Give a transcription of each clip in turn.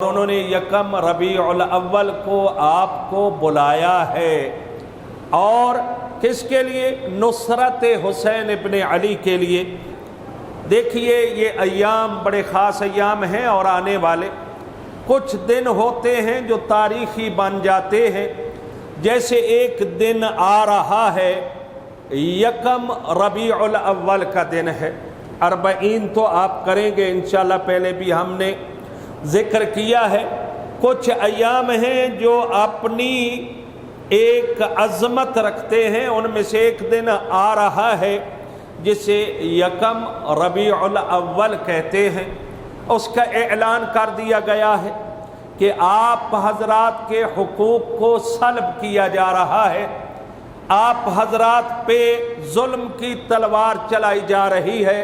انہوں نے یکم ربیع الاول کو آپ کو بلایا ہے، اور کس کے لیے؟ نصرت حسین ابن علی کے لیے۔ دیکھیے یہ ایام بڑے خاص ایام ہیں، اور آنے والے کچھ دن ہوتے ہیں جو تاریخی بن جاتے ہیں۔ جیسے ایک دن آ رہا ہے، یکم ربیع الاول کا دن ہے، 40 تو آپ کریں گے انشاءاللہ، پہلے بھی ہم نے ذکر کیا ہے۔ کچھ ایام ہیں جو اپنی ایک عظمت رکھتے ہیں، ان میں سے ایک دن آ رہا ہے جسے یکم ربیع الاول کہتے ہیں۔ اس کا اعلان کر دیا گیا ہے کہ آپ حضرات کے حقوق کو سلب کیا جا رہا ہے، آپ حضرات پہ ظلم کی تلوار چلائی جا رہی ہے۔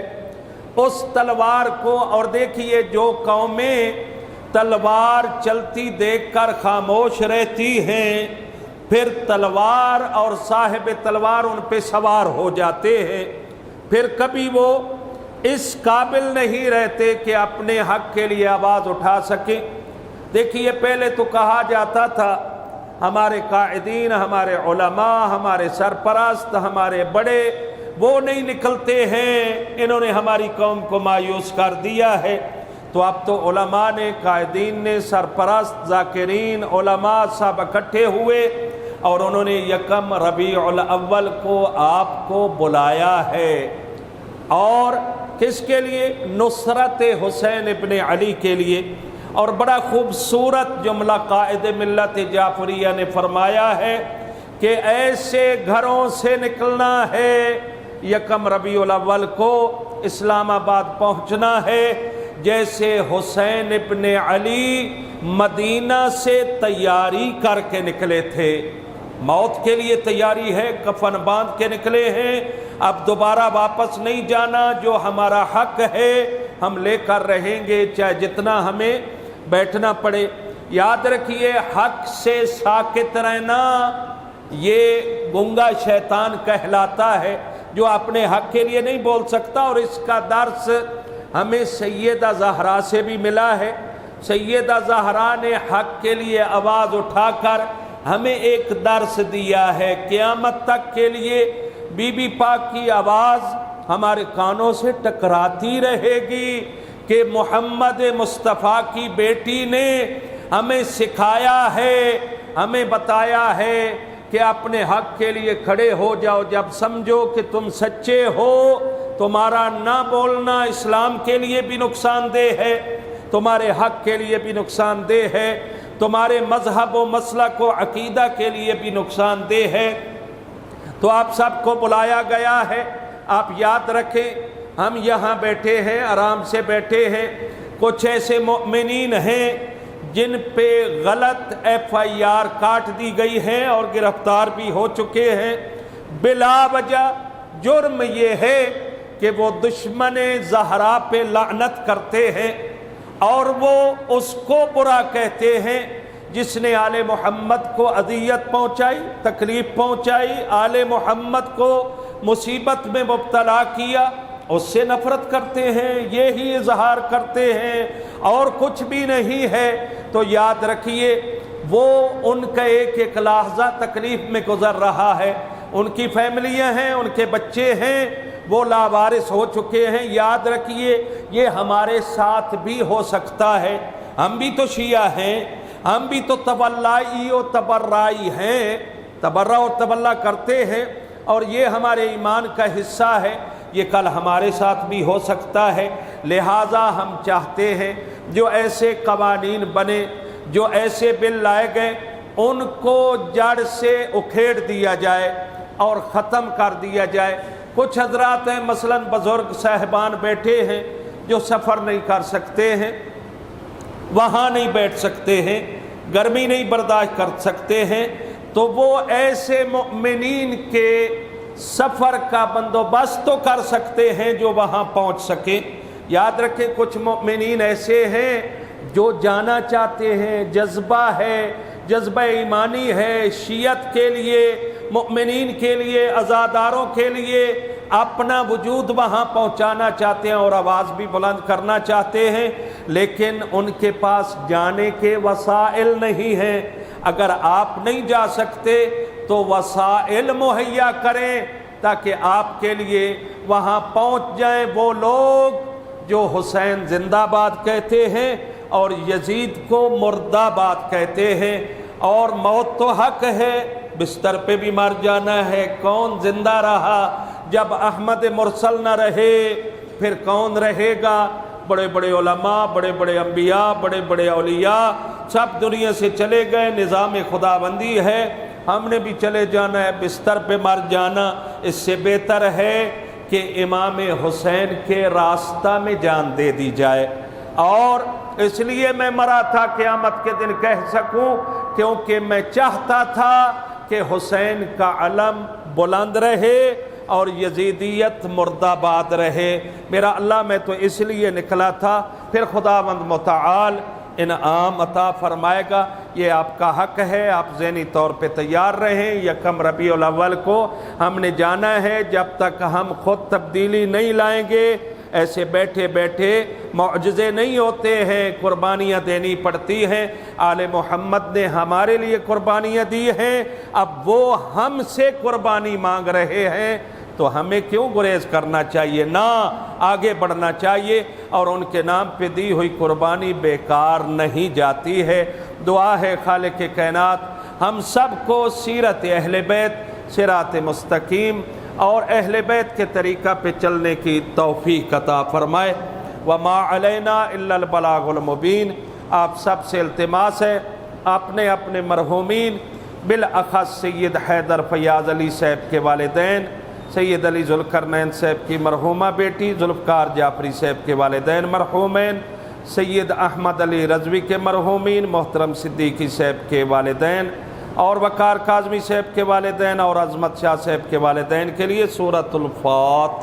اس تلوار کو، اور دیکھیے جو قومیں تلوار چلتی دیکھ کر خاموش رہتی ہیں، پھر تلوار اور صاحب تلوار ان پہ سوار ہو جاتے ہیں، پھر کبھی وہ اس قابل نہیں رہتے کہ اپنے حق کے لیے آواز اٹھا سکیں۔ دیکھیے پہلے تو کہا جاتا تھا ہمارے قائدین، ہمارے علماء، ہمارے سرپرست، ہمارے بڑے وہ نہیں نکلتے ہیں، انہوں نے ہماری قوم کو مایوس کر دیا ہے۔ تو اب تو علماء نے، قائدین نے، سرپرست، ذاکرین، علماء سب اکٹھے ہوئے، اور انہوں نے یکم ربیع الاول کو آپ کو بلایا ہے، اور کس کے لیے؟ نصرت حسین ابن علی کے لیے۔ اور بڑا خوبصورت جملہ قائد ملت جعفریہ نے فرمایا ہے کہ ایسے گھروں سے نکلنا ہے، یکم ربیع الاول کو اسلام آباد پہنچنا ہے، جیسے حسین ابن علی مدینہ سے تیاری کر کے نکلے تھے۔ موت کے لیے تیاری ہے، کفن باندھ کے نکلے ہیں، اب دوبارہ واپس نہیں جانا، جو ہمارا حق ہے ہم لے کر رہیں گے، چاہے جتنا ہمیں بیٹھنا پڑے۔ یاد رکھیے حق سے ساکت رہنا یہ گنگا شیطان کہلاتا ہے، جو اپنے حق کے لیے نہیں بول سکتا، اور اس کا درس ہمیں سیدہ زہرا سے بھی ملا ہے۔ سیدہ زہرا نے حق کے لیے آواز اٹھا کر ہمیں ایک درس دیا ہے، قیامت تک کے لیے بی بی پاک کی آواز ہمارے کانوں سے ٹکراتی رہے گی کہ محمد مصطفیٰ کی بیٹی نے ہمیں سکھایا ہے، ہمیں بتایا ہے کہ اپنے حق کے لیے کھڑے ہو جاؤ، جب سمجھو کہ تم سچے ہو، تمہارا نہ بولنا اسلام کے لیے بھی نقصان دہ ہے، تمہارے حق کے لیے بھی نقصان دہ ہے، تمہارے مذہب و مسلک و عقیدہ کے لیے بھی نقصان دہ ہے۔ تو آپ سب کو بلایا گیا ہے۔ آپ یاد رکھیں ہم یہاں بیٹھے ہیں، آرام سے بیٹھے ہیں، کچھ ایسے مؤمنین ہیں جن پہ غلط FIR کاٹ دی گئی ہے اور گرفتار بھی ہو چکے ہیں۔ بلا وجہ جرم یہ ہے کہ وہ دشمن زہرا پہ لعنت کرتے ہیں، اور وہ اس کو برا کہتے ہیں جس نے آل محمد کو اذیت پہنچائی، تکلیف پہنچائی، آل محمد کو مصیبت میں مبتلا کیا، اس سے نفرت کرتے ہیں، یہی اظہار کرتے ہیں، اور کچھ بھی نہیں ہے۔ تو یاد رکھیے وہ ان کا ایک ایک لحظہ تکلیف میں گزر رہا ہے، ان کی فیملیاں ہیں، ان کے بچے ہیں، وہ لاوارث ہو چکے ہیں۔ یاد رکھیے یہ ہمارے ساتھ بھی ہو سکتا ہے، ہم بھی تو شیعہ ہیں، ہم بھی تو تولائی و تبرائی ہیں، تبرع اور تولا کرتے ہیں، اور یہ ہمارے ایمان کا حصہ ہے، یہ کل ہمارے ساتھ بھی ہو سکتا ہے۔ لہٰذا ہم چاہتے ہیں جو ایسے قوانین بنے، جو ایسے بل لائے گئے، ان کو جڑ سے اکھیڑ دیا جائے اور ختم کر دیا جائے۔ کچھ حضرات ہیں، مثلا بزرگ صاحبان بیٹھے ہیں جو سفر نہیں کر سکتے ہیں، وہاں نہیں بیٹھ سکتے ہیں، گرمی نہیں برداشت کر سکتے ہیں، تو وہ ایسے مؤمنین کے سفر کا بندوبست تو کر سکتے ہیں جو وہاں پہنچ سکیں۔ یاد رکھیں کچھ مؤمنین ایسے ہیں جو جانا چاہتے ہیں، جذبہ ہے، جذبہ ایمانی ہے، شیعت کے لیے، مؤمنین کے لیے، عزاداروں کے لیے اپنا وجود وہاں پہنچانا چاہتے ہیں اور آواز بھی بلند کرنا چاہتے ہیں، لیکن ان کے پاس جانے کے وسائل نہیں ہیں۔ اگر آپ نہیں جا سکتے تو وسائل مہیا کریں تاکہ آپ کے لیے وہاں پہنچ جائیں وہ لوگ جو حسین زندہ باد کہتے ہیں اور یزید کو مردہ آباد کہتے ہیں۔ اور موت تو حق ہے، بستر پہ بھی مر جانا ہے، کون زندہ رہا؟ جب احمد مرسل نہ رہے پھر کون رہے گا؟ بڑے بڑے علماء، بڑے بڑے انبیاء، بڑے بڑے اولیاء سب دنیا سے چلے گئے، نظام خداوندی ہے، ہم نے بھی چلے جانا ہے، بستر پہ مر جانا اس سے بہتر ہے کہ امام حسین کے راستہ میں جان دے دی جائے۔ اور اس لیے میں مرا تھا قیامت کے دن کہہ سکوں، کیونکہ میں چاہتا تھا کہ حسین کا علم بلند رہے اور یزیدیت مردہ باد رہے۔ میرا اللہ میں تو اس لیے نکلا تھا، پھر خداوند متعال انعام عطا فرمائے گا، یہ آپ کا حق ہے، آپ ذہنی طور پہ تیار رہیں۔ یکم ربیع الاول کو ہم نے جانا ہے، جب تک ہم خود تبدیلی نہیں لائیں گے ایسے بیٹھے بیٹھے معجزے نہیں ہوتے ہیں، قربانیاں دینی پڑتی ہیں۔ آل محمد نے ہمارے لیے قربانیاں دی ہیں، اب وہ ہم سے قربانی مانگ رہے ہیں، تو ہمیں کیوں گریز کرنا چاہیے؟ نہ، آگے بڑھنا چاہیے، اور ان کے نام پہ دی ہوئی قربانی بیکار نہیں جاتی ہے۔ دعا ہے خالق کائنات ہم سب کو سیرت اہل بیت، صراط مستقیم اور اہل بیت کے طریقہ پہ چلنے کی توفیق عطا فرمائے۔ وما علینا الا البلاغ المبین۔ آپ سب سے التماس ہے اپنے اپنے مرحومین، بالاخص سید حیدر فیاض علی صاحب کے والدین، سید علی ذوالقرنین صاحب کی مرحومہ بیٹی ذوالفقار جعفری صاحب کے والدین مرحومین، سید احمد علی رضوی کے مرحومین، محترم صدیقی صاحب کے والدین، اور وقار کاظمی صاحب کے والدین، اور عظمت شاہ صاحب کے والدین کے لیے سورۃ الفاتحہ۔